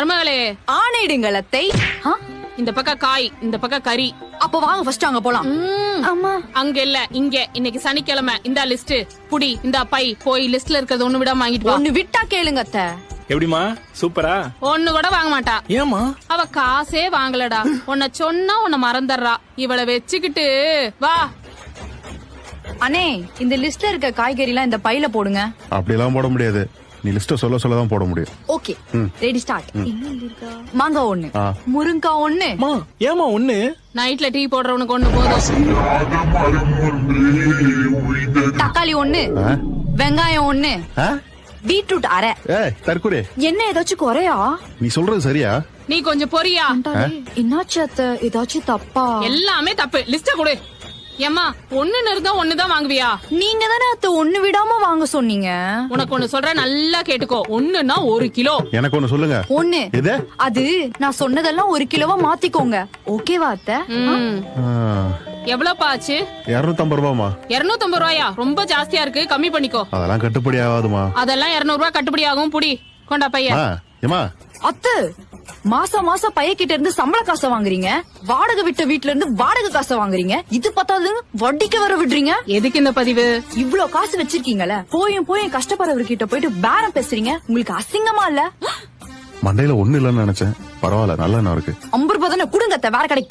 மருமகளே ஆணையிடுங்கள் அத்தை. இந்த பக்கம் காய், இந்த பக்கம் கறி. அப்ப வாங்க ஃபர்ஸ்ட் அங்க போலாம். அம்மா அங்க இல்ல இங்க. இன்னைக்கு சனிக்கிழமை. இந்த லிஸ்ட் புடி. இந்த பை போய் லிஸ்ட்ல இருக்கிறது ஒண்ணு விடாம வாங்கிட்டு வா. ஒண்ணு விட்டா கேளுங்க அத்தை. எப்படிமா? சூப்பரா? ஒண்ணு கூட வாங்க மாட்டா. ஏமா? அவ காசே வாங்கலடா. உன்னை சொன்னா உன்னை மறந்துடுறா. இவளை வச்சுக்கிட்டு வா. அண்ணே, இந்த லிஸ்ட்ல இருக்க காய்கறி எல்லாம் இந்த பையில போடுங்க. அப்படி எல்லாம் போட முடியாது. நீ லிஸ்ட சொல்லதான் போட முடியும். Okay, ready start. மாங்காய் ஒண்ணு, முருங்கா ஒண்ணு. ஏமா ஒண்ணு? நைட்ல டீ போடுறவனுக்கு ஒண்ணு போதும். தக்காளி ஒண்ணு, வெங்காயம் ஒண்ணு, பீட்ரூட் அரை. தற்கொலை என்ன ஏதாச்சும் குறையா? நீ சொல்றது சரியா? நீ கொஞ்சம் பொரியா. என்னாச்சு அத்தை? ஏதாச்சும் தப்பா? எல்லாமே தப்பு. லிஸ்ட கொடு. ஏமா ஒண்ணுன்னு இருந்தா ஒண்ணுதான் வாங்குவியா? நீங்க தானே அத்தை ஒண்ணு விடாம வாங்க சொன்னீங்க. உனக்கு ஒண்ணு சொல்ற, நல்லா கேட்டுக்கோ. ஒண்ணுன்னா 1 கிலோ. எனக்கு ஒண்ணு சொல்லுங்க. ஒண்ணு அது நான் சொன்னதெல்லாம் 1 கிலோவா மாத்திக்கோங்க. ஓகேவா அத்தை? எவ்வளவு ஆச்சு? 250 ரூபாமா? 250 ரூபாயா? ரொம்ப ஜாஸ்தியா இருக்கு, கம்மி பண்ணிக்கோ. அதெல்லாம் கட்டுப்படி ஆகாதுமா. அதெல்லாம் 200 ரூபாய் கட்டுப்படி ஆகும். புடி, கொண்டா பையன். அத்தை, மாசம் மாசம் பையகிட்ட இருந்து சம்பள காசை வாங்குறீங்க, வாடகை விட்ட வீட்ல இருந்து வாடகை காசை வாங்குறீங்க, இது பத்தாது வட்டிக்கு வர விடுறீங்க. எதுக்கு இந்த பதிவு? இவ்ளோ காசு வச்சிருக்கீங்கல்ல, போயும் கஷ்டப்படுறவர்கிட்ட போயிட்டு பேரம் பேசுறீங்க. உங்களுக்கு அசிங்கமா இல்ல? மண்டையில ஒண்ணு இல்லன்னு நினைச்சேன். பரவாயில்ல, நல்ல இருக்கு. 50 ரூபாய் தானே, குடுங்க அத்தை, வேற கடைக்கு